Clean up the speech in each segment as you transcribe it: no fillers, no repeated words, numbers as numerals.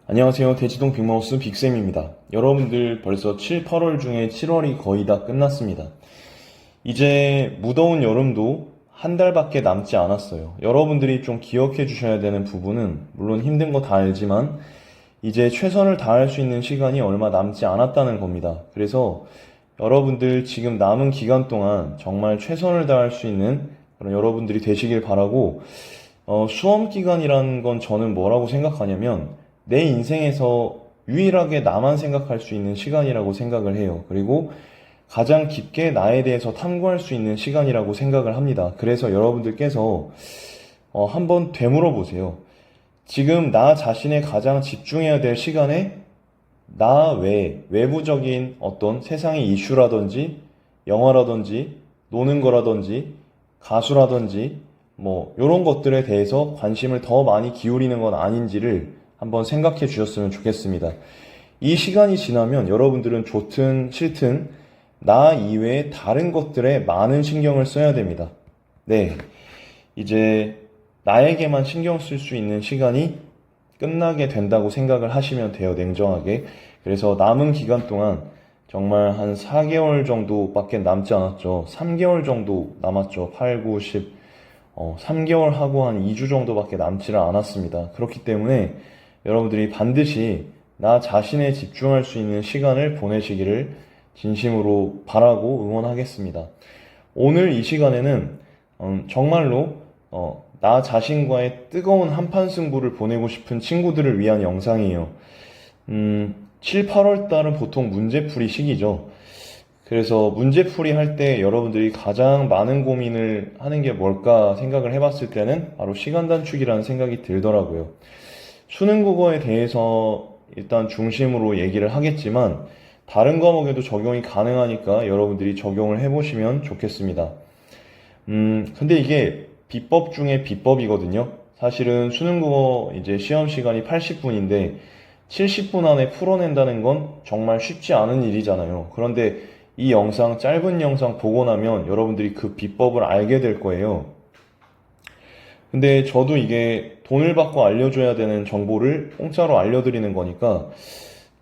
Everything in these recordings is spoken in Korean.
안녕하세요. 대치동 빅마우스 빅쌤입니다. 여러분들 벌써 7, 8월 중에 7월이 거의 다 끝났습니다. 이제 무더운 여름도 한 달밖에 남지 않았어요. 여러분들이 좀 기억해 주셔야 되는 부분은 물론 힘든 거 다 알지만 이제 최선을 다할 수 있는 시간이 얼마 남지 않았다는 겁니다. 그래서 여러분들 지금 남은 기간 동안 정말 최선을 다할 수 있는 그런 여러분들이 되시길 바라고 수험 기간이라는 건 저는 뭐라고 생각하냐면 내 인생에서 유일하게 나만 생각할 수 있는 시간이라고 생각을 해요. 그리고 가장 깊게 나에 대해서 탐구할 수 있는 시간이라고 생각을 합니다. 그래서 여러분들께서 한번 되물어 보세요. 지금 나 자신에 가장 집중해야 될 시간에 나 외에 외부적인 어떤 세상의 이슈라든지 영화라든지 노는 거라든지 가수라든지 뭐 이런 것들에 대해서 관심을 더 많이 기울이는 건 아닌지를 한번 생각해 주셨으면 좋겠습니다. 이 시간이 지나면 여러분들은 좋든 싫든 나 이외에 다른 것들에 많은 신경을 써야 됩니다. 네. 이제 나에게만 신경 쓸 수 있는 시간이 끝나게 된다고 생각을 하시면 돼요, 냉정하게. 그래서 남은 기간 동안 정말 한 4개월 정도밖에 남지 않았죠. 3개월 정도 남았죠. 8, 9, 10. 3개월 하고 한 2주 정도밖에 남지를 않았습니다. 그렇기 때문에 여러분들이 반드시 나 자신에 집중할 수 있는 시간을 보내시기를 진심으로 바라고 응원하겠습니다. 오늘 이 시간에는 정말로 나 자신과의 뜨거운 한판 승부를 보내고 싶은 친구들을 위한 영상이에요. 7, 8월 달은 보통 문제풀이 시기죠. 그래서 문제풀이 할 때 여러분들이 가장 많은 고민을 하는 게 뭘까 생각을 해봤을 때는 바로 시간 단축이라는 생각이 들더라고요. 수능 국어에 대해서 일단 중심으로 얘기를 하겠지만 다른 과목에도 적용이 가능하니까 여러분들이 적용을 해보시면 좋겠습니다. 근데 이게 비법 중에 비법이거든요. 사실은 수능 국어 이제 시험 시간이 80분인데 70분 안에 풀어낸다는 건 정말 쉽지 않은 일이잖아요. 그런데 이 영상, 짧은 영상 보고 나면 여러분들이 그 비법을 알게 될 거예요. 근데 저도 이게 돈을 받고 알려줘야 되는 정보를 공짜로 알려드리는 거니까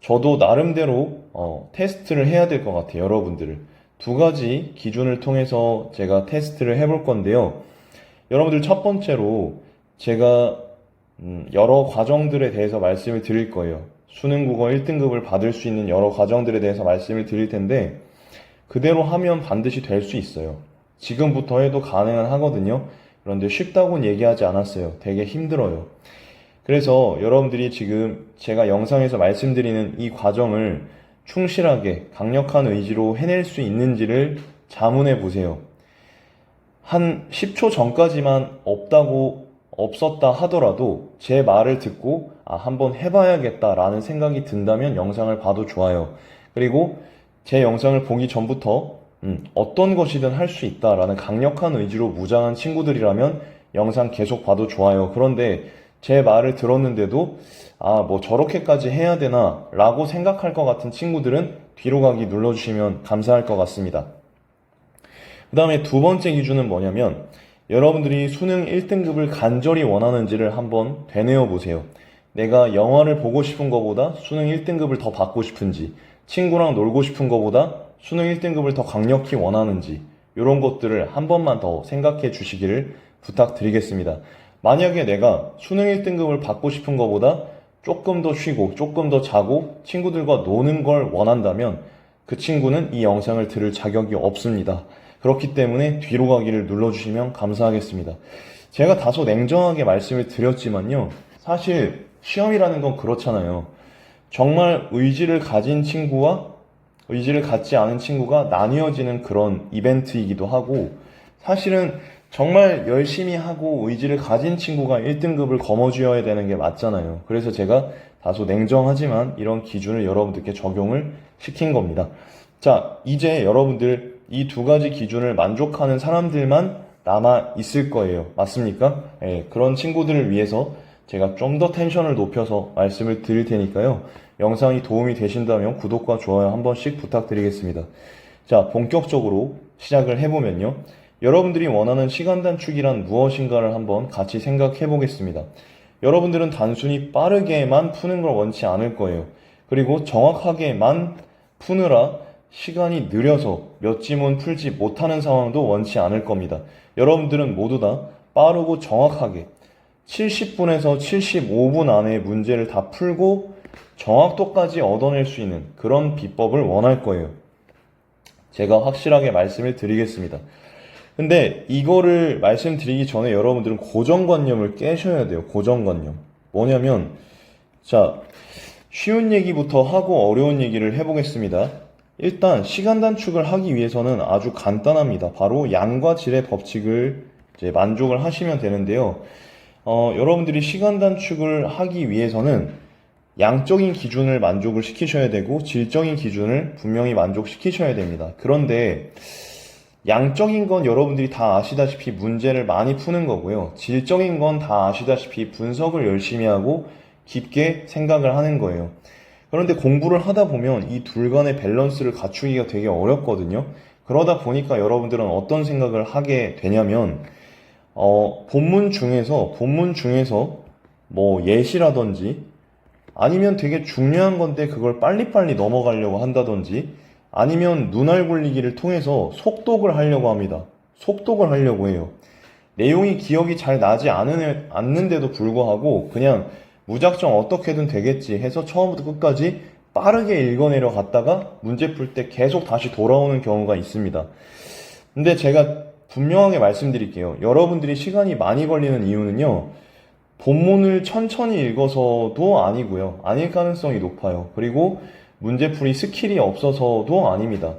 저도 나름대로 테스트를 해야 될 것 같아요, 여러분들을. 두 가지 기준을 통해서 제가 테스트를 해볼 건데요. 여러분들 첫 번째로 제가 여러 과정들에 대해서 말씀을 드릴 거예요. 수능 국어 1등급을 받을 수 있는 여러 과정들에 대해서 말씀을 드릴 텐데 그대로 하면 반드시 될 수 있어요. 지금부터 해도 가능은 하거든요. 그런데 쉽다고는 얘기하지 않았어요. 되게 힘들어요. 그래서 여러분들이 지금 제가 영상에서 말씀드리는 이 과정을 충실하게 강력한 의지로 해낼 수 있는지를 자문해 보세요. 한 10초 전까지만 없었다 하더라도 제 말을 듣고 한번 해봐야겠다라는 생각이 든다면 영상을 봐도 좋아요. 그리고 제 영상을 보기 전부터 어떤 것이든 할 수 있다라는 강력한 의지로 무장한 친구들이라면 영상 계속 봐도 좋아요. 그런데 제 말을 들었는데도 뭐 저렇게까지 해야 되나 라고 생각할 것 같은 친구들은 뒤로 가기 눌러주시면 감사할 것 같습니다. 그 다음에 두 번째 기준은 뭐냐면 여러분들이 수능 1등급을 간절히 원하는지를 한번 되뇌어 보세요. 내가 영화를 보고 싶은 것보다 수능 1등급을 더 받고 싶은지, 친구랑 놀고 싶은 것보다 수능 1등급을 더 강력히 원하는지 이런 것들을 한 번만 더 생각해 주시기를 부탁드리겠습니다. 만약에 내가 수능 1등급을 받고 싶은 것보다 조금 더 쉬고 조금 더 자고 친구들과 노는 걸 원한다면 그 친구는 이 영상을 들을 자격이 없습니다. 그렇기 때문에 뒤로 가기를 눌러주시면 감사하겠습니다. 제가 다소 냉정하게 말씀을 드렸지만요. 사실 시험이라는 건 그렇잖아요. 정말 의지를 가진 친구와 의지를 갖지 않은 친구가 나뉘어지는 그런 이벤트이기도 하고 사실은 정말 열심히 하고 의지를 가진 친구가 1등급을 거머쥐어야 되는 게 맞잖아요. 그래서 제가 다소 냉정하지만 이런 기준을 여러분들께 적용을 시킨 겁니다. 자, 이제 여러분들 이 두 가지 기준을 만족하는 사람들만 남아 있을 거예요. 맞습니까? 그런 친구들을 위해서 제가 좀 더 텐션을 높여서 말씀을 드릴 테니까요. 영상이 도움이 되신다면 구독과 좋아요 한 번씩 부탁드리겠습니다. 자, 본격적으로 시작을 해보면요. 여러분들이 원하는 시간 단축이란 무엇인가를 한번 같이 생각해 보겠습니다. 여러분들은 단순히 빠르게만 푸는 걸 원치 않을 거예요. 그리고 정확하게만 푸느라 시간이 느려서 몇 지문 풀지 못하는 상황도 원치 않을 겁니다. 여러분들은 모두 다 빠르고 정확하게 70분에서 75분 안에 문제를 다 풀고 정확도까지 얻어낼 수 있는 그런 비법을 원할 거예요. 제가 확실하게 말씀을 드리겠습니다. 근데 이거를 말씀드리기 전에 여러분들은 고정관념을 깨셔야 돼요. 고정관념. 뭐냐면, 자, 쉬운 얘기부터 하고 어려운 얘기를 해보겠습니다. 일단 시간 단축을 하기 위해서는 아주 간단합니다. 바로 양과 질의 법칙을 이제 만족을 하시면 되는데요. 여러분들이 시간 단축을 하기 위해서는 양적인 기준을 만족을 시키셔야 되고 질적인 기준을 분명히 만족시키셔야 됩니다. 그런데 양적인 건 여러분들이 다 아시다시피 문제를 많이 푸는 거고요. 질적인 건 다 아시다시피 분석을 열심히 하고 깊게 생각을 하는 거예요. 그런데 공부를 하다 보면 이 둘 간의 밸런스를 갖추기가 되게 어렵거든요. 그러다 보니까 여러분들은 어떤 생각을 하게 되냐면 본문 중에서 뭐 예시라든지 아니면 되게 중요한 건데 그걸 빨리빨리 넘어가려고 한다든지 아니면 눈알 굴리기를 통해서 속독을 하려고 합니다. 속독을 하려고 해요. 내용이 기억이 잘 나지 않는데도 불구하고 그냥 무작정 어떻게든 되겠지 해서 처음부터 끝까지 빠르게 읽어내려 갔다가 문제 풀 때 계속 다시 돌아오는 경우가 있습니다. 근데 제가 분명하게 말씀드릴게요. 여러분들이 시간이 많이 걸리는 이유는요. 본문을 천천히 읽어서도 아니고요. 아닐 가능성이 높아요. 그리고 문제풀이 스킬이 없어서도 아닙니다.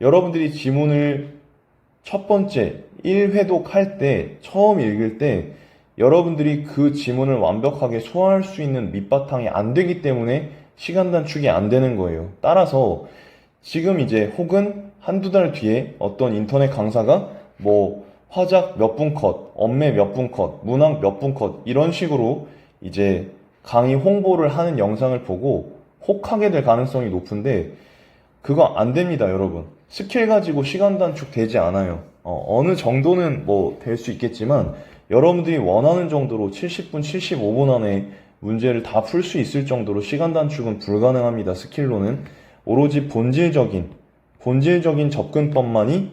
여러분들이 지문을 첫 번째 1회독 할 때, 처음 읽을 때 여러분들이 그 지문을 완벽하게 소화할 수 있는 밑바탕이 안 되기 때문에 시간 단축이 안 되는 거예요. 따라서 지금 이제 혹은 한두 달 뒤에 어떤 인터넷 강사가 뭐 화작 몇 분 컷, 엄매 몇 분 컷, 문학 몇 분 컷 이런 식으로 이제 강의 홍보를 하는 영상을 보고 혹하게 될 가능성이 높은데 그거 안 됩니다, 여러분. 스킬 가지고 시간 단축 되지 않아요. 어느 정도는 뭐 될 수 있겠지만 여러분들이 원하는 정도로 70분, 75분 안에 문제를 다 풀 수 있을 정도로 시간 단축은 불가능합니다. 스킬로는 오로지 본질적인 접근법만이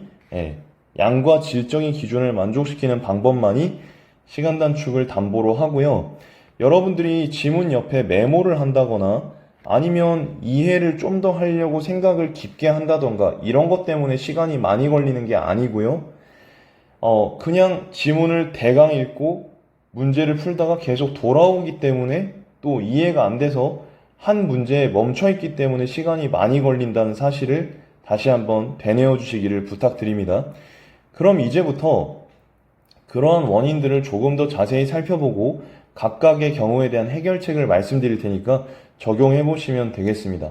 양과 질적인 기준을 만족시키는 방법만이 시간 단축을 담보로 하고요. 여러분들이 지문 옆에 메모를 한다거나 아니면 이해를 좀 더 하려고 생각을 깊게 한다던가 이런 것 때문에 시간이 많이 걸리는 게 아니고요. 그냥 지문을 대강 읽고 문제를 풀다가 계속 돌아오기 때문에 또 이해가 안 돼서 한 문제에 멈춰있기 때문에 시간이 많이 걸린다는 사실을 다시 한번 되뇌어 주시기를 부탁드립니다. 그럼 이제부터 그러한 원인들을 조금 더 자세히 살펴보고 각각의 경우에 대한 해결책을 말씀드릴 테니까 적용해 보시면 되겠습니다.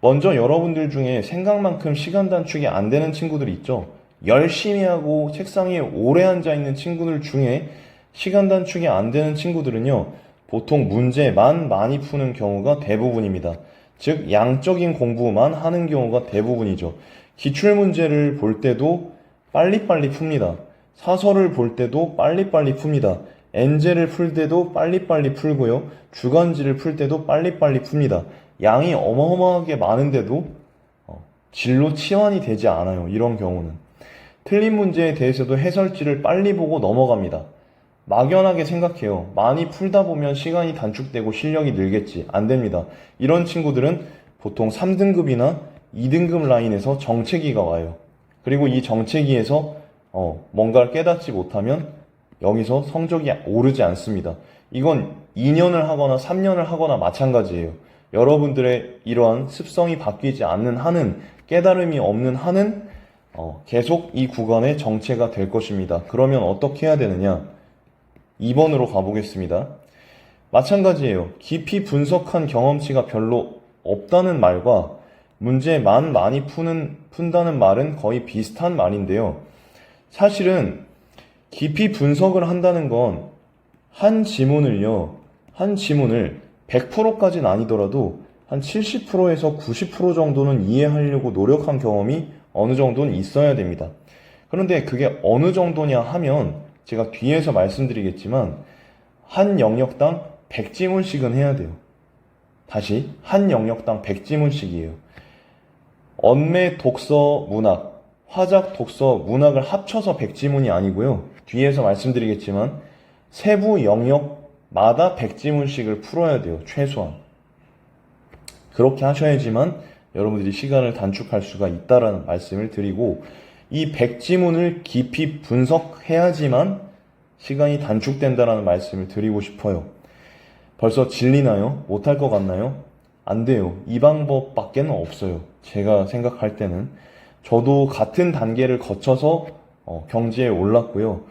먼저 여러분들 중에 생각만큼 시간 단축이 안 되는 친구들이 있죠. 열심히 하고 책상에 오래 앉아 있는 친구들 중에 시간 단축이 안 되는 친구들은요, 보통 문제만 많이 푸는 경우가 대부분입니다. 즉, 양적인 공부만 하는 경우가 대부분이죠. 기출문제를 볼 때도 빨리빨리 풉니다. 사설을 볼 때도 빨리빨리 풉니다. 엔제를 풀 때도 빨리빨리 풀고요. 주간지를 풀 때도 빨리빨리 풉니다. 양이 어마어마하게 많은데도 질로 치환이 되지 않아요. 이런 경우는. 틀린 문제에 대해서도 해설지를 빨리 보고 넘어갑니다. 막연하게 생각해요. 많이 풀다 보면 시간이 단축되고 실력이 늘겠지. 안 됩니다. 이런 친구들은 보통 3등급이나 2등급 라인에서 정체기가 와요. 그리고 이 정체기에서 뭔가를 깨닫지 못하면 여기서 성적이 오르지 않습니다. 이건 2년을 하거나 3년을 하거나 마찬가지예요. 여러분들의 이러한 습성이 바뀌지 않는 한은, 깨달음이 없는 한은 계속 이 구간의 정체가 될 것입니다. 그러면 어떻게 해야 되느냐? 2번으로 가보겠습니다. 마찬가지예요. 깊이 분석한 경험치가 별로 없다는 말과 문제만 많이 푼다는 말은 거의 비슷한 말인데요. 사실은 깊이 분석을 한다는 건 한 지문을 100%까지는 아니더라도 한 70%에서 90% 정도는 이해하려고 노력한 경험이 어느 정도는 있어야 됩니다. 그런데 그게 어느 정도냐 하면 제가 뒤에서 말씀드리겠지만 한 영역당 100지문씩은 해야 돼요. 다시 한 영역당 100지문씩이에요. 언매, 독서, 문학, 화작, 독서, 문학을 합쳐서 100지문이 아니고요. 뒤에서 말씀드리겠지만 세부 영역마다 100지문씩을 풀어야 돼요. 최소한. 그렇게 하셔야지만 여러분들이 시간을 단축할 수가 있다라는 말씀을 드리고, 이 100지문을 깊이 분석해야지만 시간이 단축된다라는 말씀을 드리고 싶어요. 벌써 질리나요? 못할 것 같나요? 안 돼요. 이 방법밖에 없어요. 제가 생각할 때는. 저도 같은 단계를 거쳐서 경지에 올랐고요.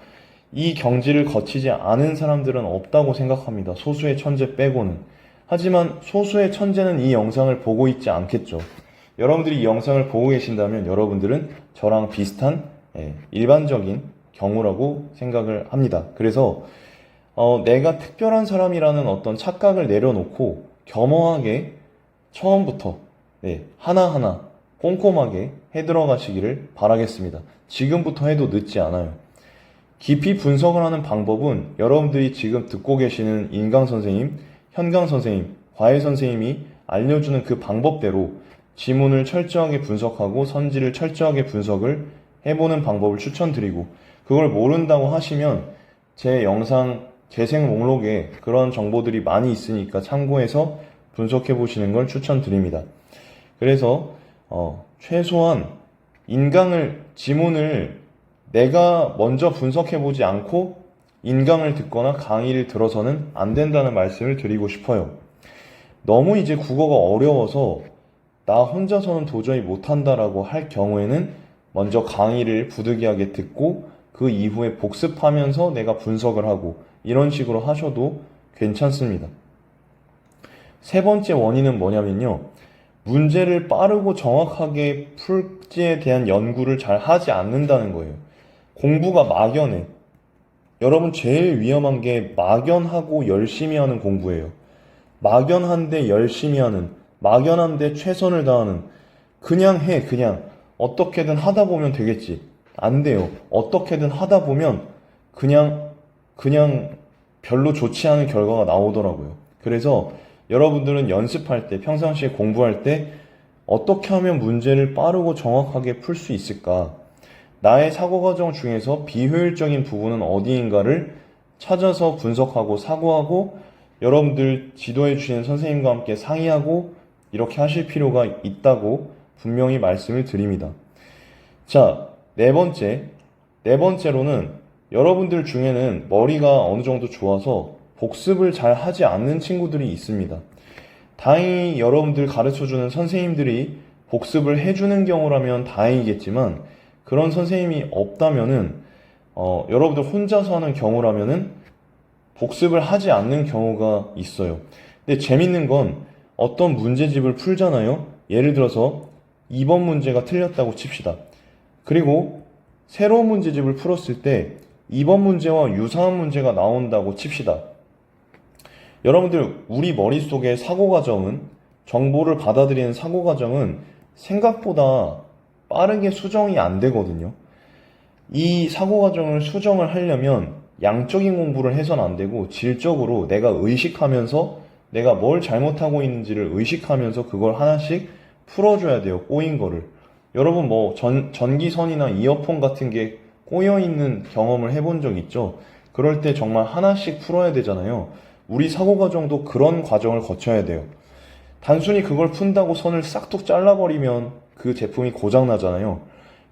이 경지를 거치지 않은 사람들은 없다고 생각합니다. 소수의 천재 빼고는. 하지만 소수의 천재는 이 영상을 보고 있지 않겠죠. 여러분들이 이 영상을 보고 계신다면 여러분들은 저랑 비슷한 일반적인 경우라고 생각을 합니다. 그래서 내가 특별한 사람이라는 어떤 착각을 내려놓고 겸허하게 처음부터 하나하나 꼼꼼하게 해들어가시기를 바라겠습니다. 지금부터 해도 늦지 않아요. 깊이 분석을 하는 방법은 여러분들이 지금 듣고 계시는 인강 선생님, 현강 선생님, 과외 선생님이 알려주는 그 방법대로 지문을 철저하게 분석하고 선지를 철저하게 분석을 해보는 방법을 추천드리고, 그걸 모른다고 하시면 제 영상 재생 목록에 그런 정보들이 많이 있으니까 참고해서 분석해 보시는 걸 추천드립니다. 그래서 최소한 지문을 내가 먼저 분석해 보지 않고 인강을 듣거나 강의를 들어서는 안 된다는 말씀을 드리고 싶어요. 너무 이제 국어가 어려워서 나 혼자서는 도저히 못한다라고 할 경우에는 먼저 강의를 부득이하게 듣고 그 이후에 복습하면서 내가 분석을 하고 이런 식으로 하셔도 괜찮습니다. 세 번째 원인은 뭐냐면요. 문제를 빠르고 정확하게 풀지에 대한 연구를 잘 하지 않는다는 거예요. 공부가 막연해. 여러분 제일 위험한 게 막연하고 열심히 하는 공부예요. 막연한데 열심히 하는, 막연한데 최선을 다하는, 그냥 해, 그냥. 어떻게든 하다 보면 되겠지. 안 돼요. 어떻게든 하다 보면 그냥 별로 좋지 않은 결과가 나오더라고요. 그래서 여러분들은 연습할 때, 평상시에 공부할 때 어떻게 하면 문제를 빠르고 정확하게 풀 수 있을까? 나의 사고 과정 중에서 비효율적인 부분은 어디인가를 찾아서 분석하고 사고하고 여러분들 지도해 주시는 선생님과 함께 상의하고 이렇게 하실 필요가 있다고 분명히 말씀을 드립니다. 자, 네 번째로는 여러분들 중에는 머리가 어느 정도 좋아서 복습을 잘 하지 않는 친구들이 있습니다. 다행히 여러분들 가르쳐주는 선생님들이 복습을 해주는 경우라면 다행이겠지만 그런 선생님이 없다면은 여러분들 혼자서 하는 경우라면은 복습을 하지 않는 경우가 있어요. 근데 재밌는 건 어떤 문제집을 풀잖아요. 예를 들어서 2번 문제가 틀렸다고 칩시다. 그리고 새로운 문제집을 풀었을 때 2번 문제와 유사한 문제가 나온다고 칩시다. 여러분들 우리 머릿속의 사고과정은, 정보를 받아들이는 사고과정은 생각보다 빠르게 수정이 안 되거든요. 이 사고과정을 수정을 하려면 양적인 공부를 해서는 안 되고 질적으로 내가 의식하면서 내가 뭘 잘못하고 있는지를 의식하면서 그걸 하나씩 풀어줘야 돼요. 꼬인 거를. 여러분 전기선이나 이어폰 같은 게 꼬여있는 경험을 해본 적 있죠? 그럴 때 정말 하나씩 풀어야 되잖아요. 우리 사고과정도 그런 과정을 거쳐야 돼요. 단순히 그걸 푼다고 선을 싹둑 잘라버리면 그 제품이 고장나잖아요.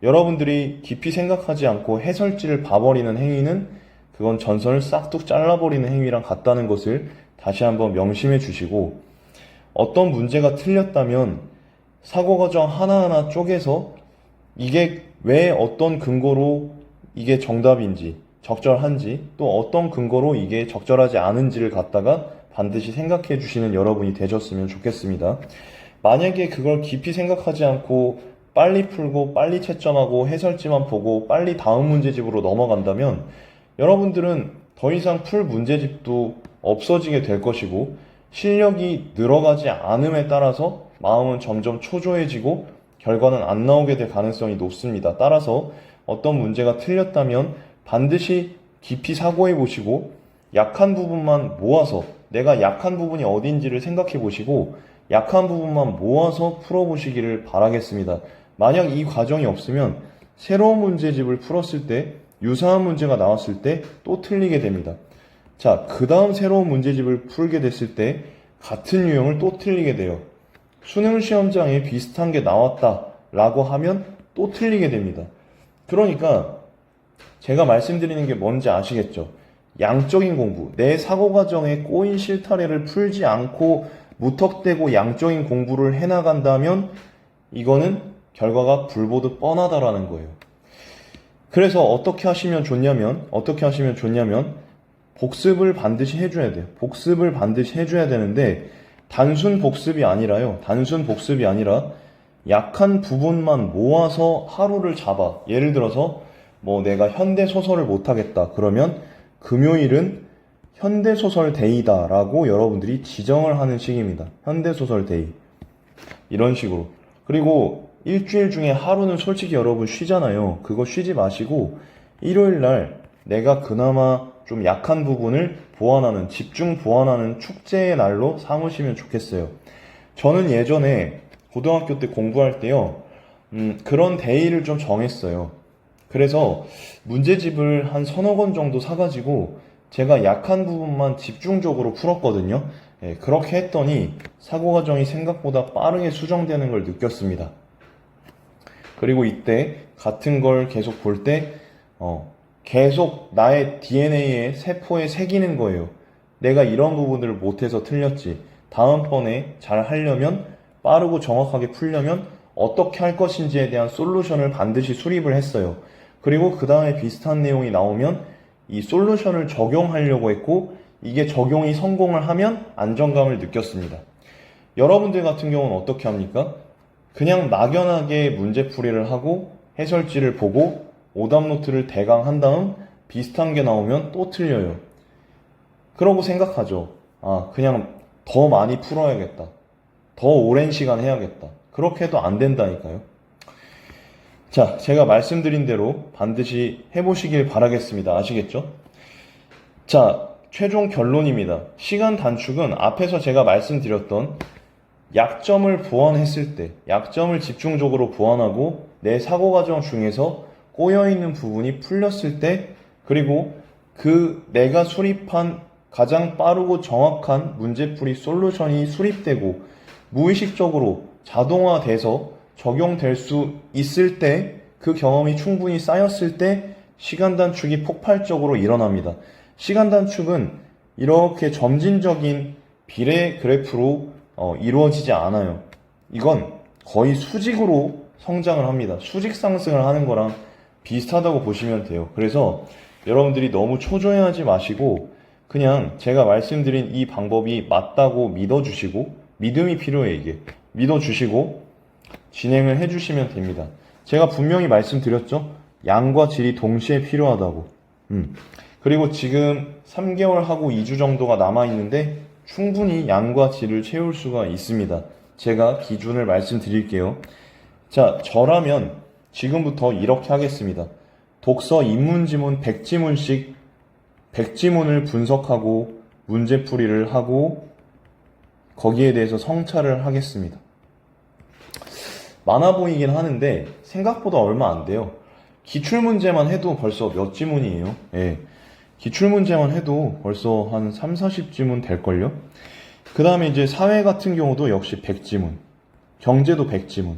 여러분들이 깊이 생각하지 않고 해설지를 봐버리는 행위는 그건 전선을 싹둑 잘라버리는 행위랑 같다는 것을 다시 한번 명심해 주시고, 어떤 문제가 틀렸다면 사고과정 하나하나 쪼개서 이게 왜 어떤 근거로 이게 정답인지, 적절한지, 또 어떤 근거로 이게 적절하지 않은지를 갖다가 반드시 생각해 주시는 여러분이 되셨으면 좋겠습니다. 만약에 그걸 깊이 생각하지 않고 빨리 풀고 빨리 채점하고 해설지만 보고 빨리 다음 문제집으로 넘어간다면 여러분들은 더 이상 풀 문제집도 없어지게 될 것이고 실력이 늘어가지 않음에 따라서 마음은 점점 초조해지고 결과는 안 나오게 될 가능성이 높습니다. 따라서 어떤 문제가 틀렸다면 반드시 깊이 사고해 보시고 약한 부분만 모아서 내가 약한 부분이 어딘지를 생각해 보시고 약한 부분만 모아서 풀어보시기를 바라겠습니다. 만약 이 과정이 없으면 새로운 문제집을 풀었을 때 유사한 문제가 나왔을 때 또 틀리게 됩니다. 자, 그 다음 새로운 문제집을 풀게 됐을 때 같은 유형을 또 틀리게 돼요. 수능 시험장에 비슷한 게 나왔다 라고 하면 또 틀리게 됩니다. 그러니까 제가 말씀드리는 게 뭔지 아시겠죠? 양적인 공부, 내 사고 과정에 꼬인 실타래를 풀지 않고 무턱대고 양적인 공부를 해나간다면 이거는 결과가 불보듯 뻔하다라는 거예요. 그래서 어떻게 하시면 좋냐면 복습을 반드시 해줘야 돼요. 복습을 반드시 해줘야 되는데 단순 복습이 아니라 약한 부분만 모아서 하루를 잡아. 예를 들어서 뭐 내가 현대소설을 못하겠다. 그러면 금요일은 현대소설 데이다 라고 여러분들이 지정을 하는 식입니다. 현대소설 데이. 이런 식으로. 그리고 일주일 중에 하루는 솔직히 여러분 쉬잖아요. 그거 쉬지 마시고 일요일날 내가 그나마 좀 약한 부분을 보완하는, 집중 보완하는 축제의 날로 삼으시면 좋겠어요. 저는 예전에 고등학교 때 공부할 때요, 그런 데이를 좀 정했어요. 그래서 문제집을 한 서너 권 정도 사가지고 제가 약한 부분만 집중적으로 풀었거든요. 예, 그렇게 했더니 사고 과정이 생각보다 빠르게 수정되는 걸 느꼈습니다. 그리고 이때 같은 걸 계속 볼 때, 계속 나의 DNA에 세포에 새기는 거예요. 내가 이런 부분들을 못해서 틀렸지. 다음번에 잘 하려면, 빠르고 정확하게 풀려면 어떻게 할 것인지에 대한 솔루션을 반드시 수립을 했어요. 그리고 그 다음에 비슷한 내용이 나오면 이 솔루션을 적용하려고 했고, 이게 적용이 성공을 하면 안정감을 느꼈습니다. 여러분들 같은 경우는 어떻게 합니까? 그냥 막연하게 문제풀이를 하고 해설지를 보고 오답노트를 대강 한 다음 비슷한 게 나오면 또 틀려요. 그러고 생각하죠. 아, 그냥 더 많이 풀어야겠다. 더 오랜 시간 해야겠다. 그렇게 해도 안 된다니까요. 자, 제가 말씀드린 대로 반드시 해보시길 바라겠습니다. 아시겠죠? 자, 최종 결론입니다. 시간 단축은 앞에서 제가 말씀드렸던 약점을 보완했을 때, 약점을 집중적으로 보완하고 내 사고 과정 중에서 꼬여있는 부분이 풀렸을 때, 그리고 그 내가 수립한 가장 빠르고 정확한 문제풀이 솔루션이 수립되고 무의식적으로 자동화돼서 적용될 수 있을 때, 그 경험이 충분히 쌓였을 때 시간 단축이 폭발적으로 일어납니다. 시간 단축은 이렇게 점진적인 비례 그래프로 이루어지지 않아요. 이건 거의 수직으로 성장을 합니다. 수직 상승을 하는 거랑 비슷하다고 보시면 돼요. 그래서 여러분들이 너무 초조해하지 마시고 그냥 제가 말씀드린 이 방법이 맞다고 믿어주시고, 믿음이 필요해 이게. 믿어주시고 진행을 해주시면 됩니다. 제가 분명히 말씀드렸죠? 양과 질이 동시에 필요하다고. 그리고 지금 3개월하고 2주 정도가 남아있는데 충분히 양과 질을 채울 수가 있습니다. 제가 기준을 말씀드릴게요. 자, 저라면 지금부터 이렇게 하겠습니다. 독서 인문지문 100지문씩 100지문을 분석하고 문제풀이를 하고 거기에 대해서 성찰을 하겠습니다. 많아 보이긴 하는데 생각보다 얼마 안 돼요. 기출문제만 해도 벌써 몇 지문이에요. 예. 기출문제만 해도 벌써 한 3, 40지문 될걸요? 그 다음에 이제 사회 같은 경우도 역시 100지문, 경제도 100지문,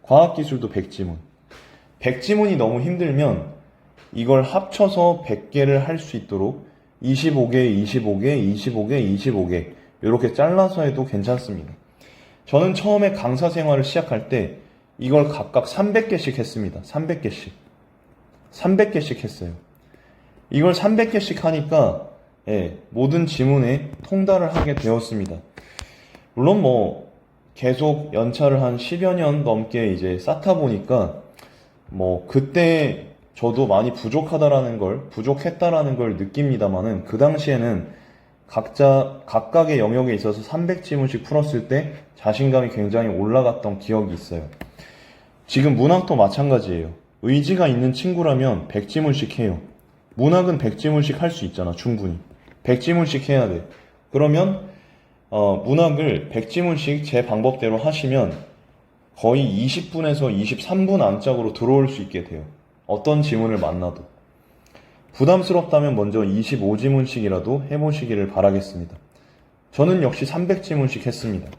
과학기술도 100지문. 100지문이 너무 힘들면 이걸 합쳐서 100개를 할 수 있도록 25개, 25개, 25개, 25개 이렇게 잘라서 해도 괜찮습니다. 저는 처음에 강사 생활을 시작할 때 이걸 각각 300개씩 했습니다. 300개씩. 300개씩 했어요. 이걸 300개씩 하니까 모든 지문에 통달을 하게 되었습니다. 물론 뭐 계속 연차를 한 10여 년 넘게 이제 쌓다 보니까 뭐 그때 저도 많이 부족했다라는 걸 느낍니다만은 그 당시에는 각각의 영역에 있어서 300지문씩 풀었을 때 자신감이 굉장히 올라갔던 기억이 있어요. 지금 문학도 마찬가지예요. 의지가 있는 친구라면 100지문씩 해요. 문학은 100지문씩 할 수 있잖아, 충분히. 100지문씩 해야 돼. 그러면 문학을 100지문씩 제 방법대로 하시면 거의 20분에서 23분 안짝으로 들어올 수 있게 돼요. 어떤 지문을 만나도. 부담스럽다면 먼저 25지문씩이라도 해보시기를 바라겠습니다. 저는 역시 300지문씩 했습니다.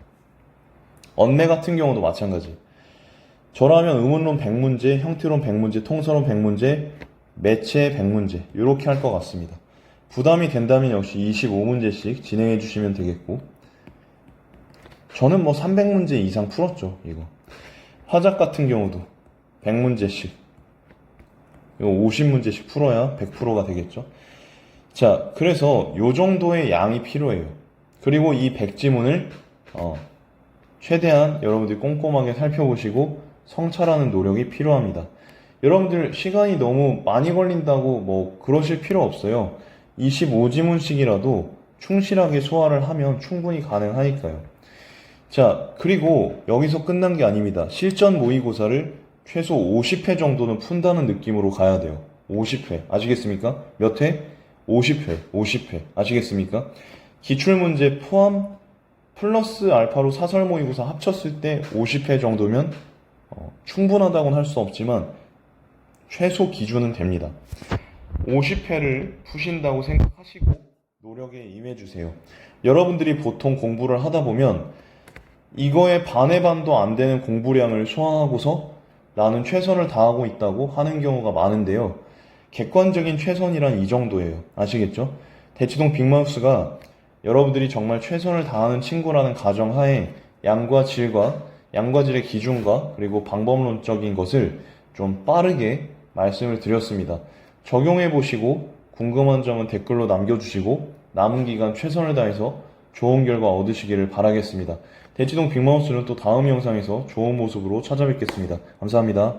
언매 같은 경우도 마찬가지. 저라면 의문론 100문제, 형태론 100문제, 통설론 100문제, 매체 100문제 이렇게 할 것 같습니다. 부담이 된다면 역시 25문제씩 진행해 주시면 되겠고, 저는 뭐 300문제 이상 풀었죠. 이거 화작 같은 경우도 100문제씩, 이거 50문제씩 풀어야 100%가 되겠죠. 자, 그래서 요 정도의 양이 필요해요. 그리고 이 100지문을 최대한 여러분들이 꼼꼼하게 살펴보시고 성찰하는 노력이 필요합니다. 여러분들 시간이 너무 많이 걸린다고 뭐 그러실 필요 없어요. 25지문씩이라도 충실하게 소화를 하면 충분히 가능하니까요. 자, 그리고 여기서 끝난 게 아닙니다. 실전 모의고사를 최소 50회 정도는 푼다는 느낌으로 가야 돼요. 50회. 아시겠습니까? 몇 회? 50회. 50회. 아시겠습니까? 기출문제 포함 플러스 알파로 사설 모의고사 합쳤을 때 50회 정도면 충분하다고는 할 수 없지만 최소 기준은 됩니다. 50회를 푸신다고 생각하시고 노력에 임해주세요. 여러분들이 보통 공부를 하다 보면 이거에 반의 반도 안 되는 공부량을 소화하고서 나는 최선을 다하고 있다고 하는 경우가 많은데요. 객관적인 최선이란 이 정도예요. 아시겠죠? 대치동 빅마우스가 여러분들이 정말 최선을 다하는 친구라는 가정하에 양과 질의 기준과 그리고 방법론적인 것을 좀 빠르게 말씀을 드렸습니다. 적용해 보시고 궁금한 점은 댓글로 남겨주시고 남은 기간 최선을 다해서 좋은 결과 얻으시기를 바라겠습니다. 대치동 빅마우스는 또 다음 영상에서 좋은 모습으로 찾아뵙겠습니다. 감사합니다.